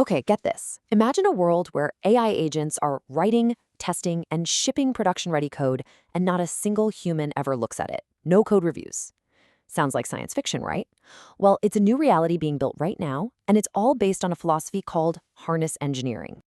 Okay, get this. Imagine a world where AI agents are writing, testing, and shipping production-ready code, and not a single human ever looks at it. No code reviews. Sounds like science fiction, right? Well, it's a new reality being built right now, and it's all based on a philosophy called harness engineering.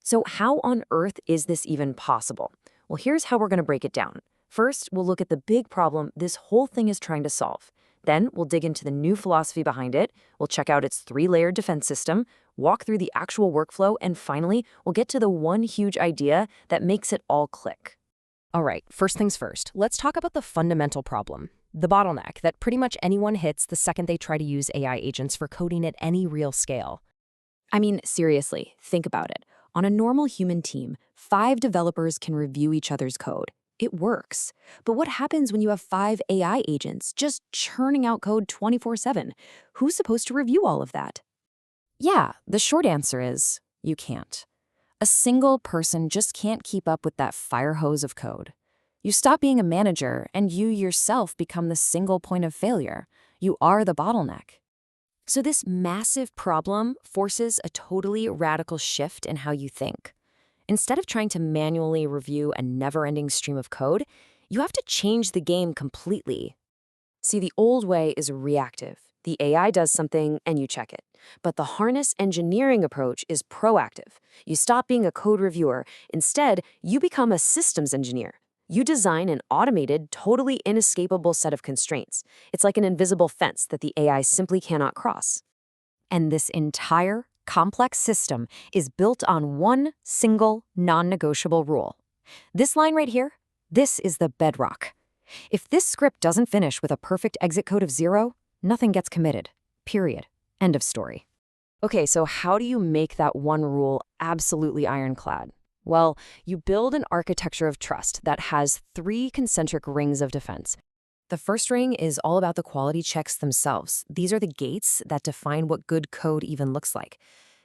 So how on earth is this even possible? Well, here's how we're going to break it down. First, we'll look at the big problem this whole thing is trying to solve. Then we'll dig into the new philosophy behind it, we'll check out its three-layered defense system, walk through the actual workflow, and finally, we'll get to the one huge idea that makes it all click. All right, first things first, let's talk about the fundamental problem, the bottleneck that pretty much anyone hits the second they try to use AI agents for coding at any real scale. I mean, seriously, think about it. On a normal human team, 5 developers can review each other's code. It works. But what happens when you have 5 AI agents just churning out code 24/7? Who's supposed to review all of that? Yeah, the short answer is you can't. A single person just can't keep up with that fire hose of code. You stop being a manager, and you yourself become the single point of failure. You are the bottleneck. So this massive problem forces a totally radical shift in how you think. Instead of trying to manually review a never-ending stream of code, you have to change the game completely. See, the old way is reactive. The AI does something and you check it. But the harness engineering approach is proactive. You stop being a code reviewer. Instead, you become a systems engineer. You design an automated, totally inescapable set of constraints. It's like an invisible fence that the AI simply cannot cross. And this entire complex system is built on one single non-negotiable rule. This line right here, this is the bedrock. If this script doesn't finish with a perfect exit code of 0, nothing gets committed. Period. End of story. Okay, so how do you make that one rule absolutely ironclad? Well, you build an architecture of trust that has 3 concentric rings of defense. The first ring is all about the quality checks themselves. These are the gates that define what good code even looks like.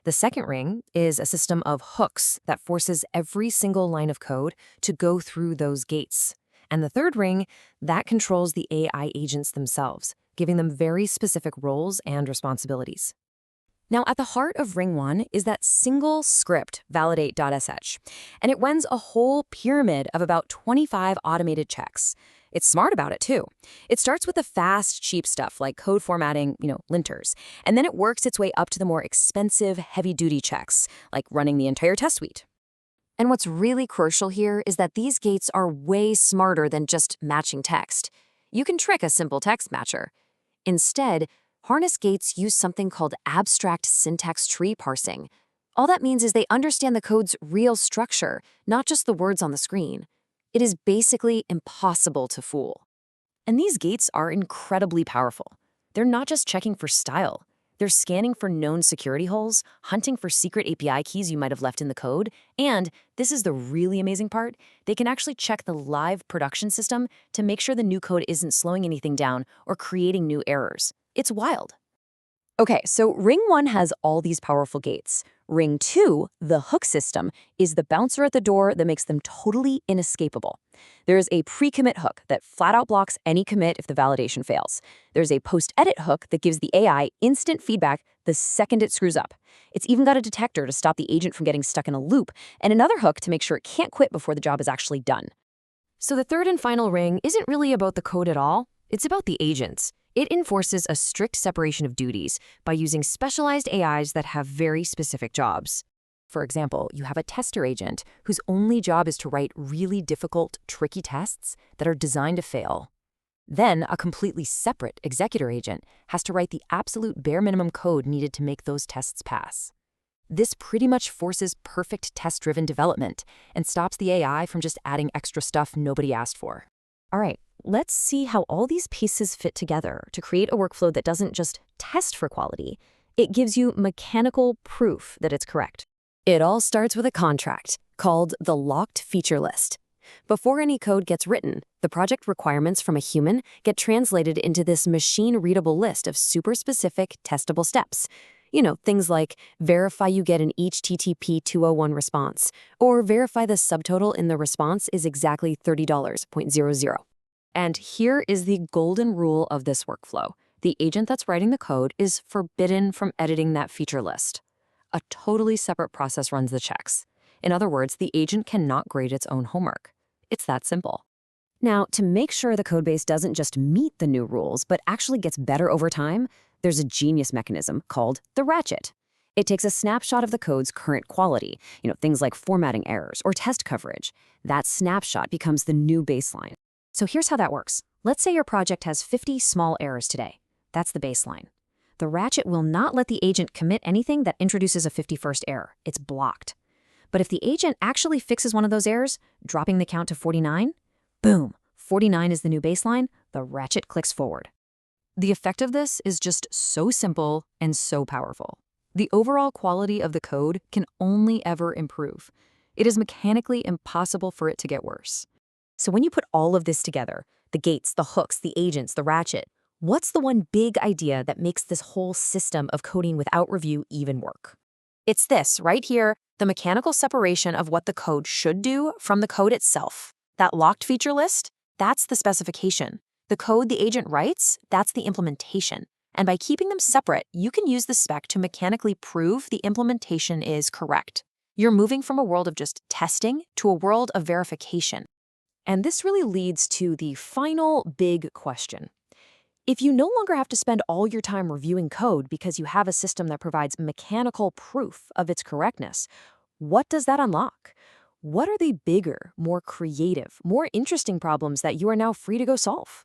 The second ring is a system of hooks that forces every single line of code to go through those gates. And the third ring, that controls the AI agents themselves, giving them very specific roles and responsibilities. Now, at the heart of Ring 1 is that single script, validate.sh, and it runs a whole pyramid of about 25 automated checks. It's smart about it, too. It starts with the fast, cheap stuff like code formatting, linters, and then it works its way up to the more expensive, heavy-duty checks, like running the entire test suite. And what's really crucial here is that these gates are way smarter than just matching text. You can trick a simple text matcher. Instead, harness gates use something called abstract syntax tree parsing. All that means is they understand the code's real structure, not just the words on the screen. It is basically impossible to fool. And these gates are incredibly powerful. They're not just checking for style. They're scanning for known security holes, hunting for secret API keys you might have left in the code, and, this is the really amazing part, they can actually check the live production system to make sure the new code isn't slowing anything down or creating new errors. It's wild. Okay, so Ring 1 has all these powerful gates. Ring 2, the hook system, is the bouncer at the door that makes them totally inescapable. There's a pre-commit hook that flat-out blocks any commit if the validation fails. There's a post-edit hook that gives the AI instant feedback the second it screws up. It's even got a detector to stop the agent from getting stuck in a loop, and another hook to make sure it can't quit before the job is actually done. So the third and final ring isn't really about the code at all. It's about the agents. It enforces a strict separation of duties by using specialized AIs that have very specific jobs. For example, you have a tester agent whose only job is to write really difficult, tricky tests that are designed to fail. Then, a completely separate executor agent has to write the absolute bare minimum code needed to make those tests pass. This pretty much forces perfect test-driven development and stops the AI from just adding extra stuff nobody asked for. All right, let's see how all these pieces fit together to create a workflow that doesn't just test for quality. It gives you mechanical proof that it's correct. It all starts with a contract called the locked feature list. Before any code gets written, the project requirements from a human get translated into this machine-readable list of super specific testable steps. Things like verify you get an HTTP 201 response, or verify the subtotal in the response is exactly $30.00. And here is the golden rule of this workflow. The agent that's writing the code is forbidden from editing that feature list. A totally separate process runs the checks. In other words, the agent cannot grade its own homework. It's that simple. Now, to make sure the codebase doesn't just meet the new rules, but actually gets better over time, there's a genius mechanism called the ratchet. It takes a snapshot of the code's current quality, things like formatting errors or test coverage. That snapshot becomes the new baseline. So here's how that works. Let's say your project has 50 small errors today. That's the baseline. The ratchet will not let the agent commit anything that introduces a 51st error. It's blocked. But if the agent actually fixes one of those errors, dropping the count to 49, boom, 49 is the new baseline, the ratchet clicks forward. The effect of this is just so simple and so powerful. The overall quality of the code can only ever improve. It is mechanically impossible for it to get worse. So when you put all of this together, the gates, the hooks, the agents, the ratchet, what's the one big idea that makes this whole system of coding without review even work? It's this right here, the mechanical separation of what the code should do from the code itself. That locked feature list, that's the specification. The code the agent writes, that's the implementation. And by keeping them separate, you can use the spec to mechanically prove the implementation is correct. You're moving from a world of just testing to a world of verification. And this really leads to the final big question. If you no longer have to spend all your time reviewing code because you have a system that provides mechanical proof of its correctness, what does that unlock? What are the bigger, more creative, more interesting problems that you are now free to go solve?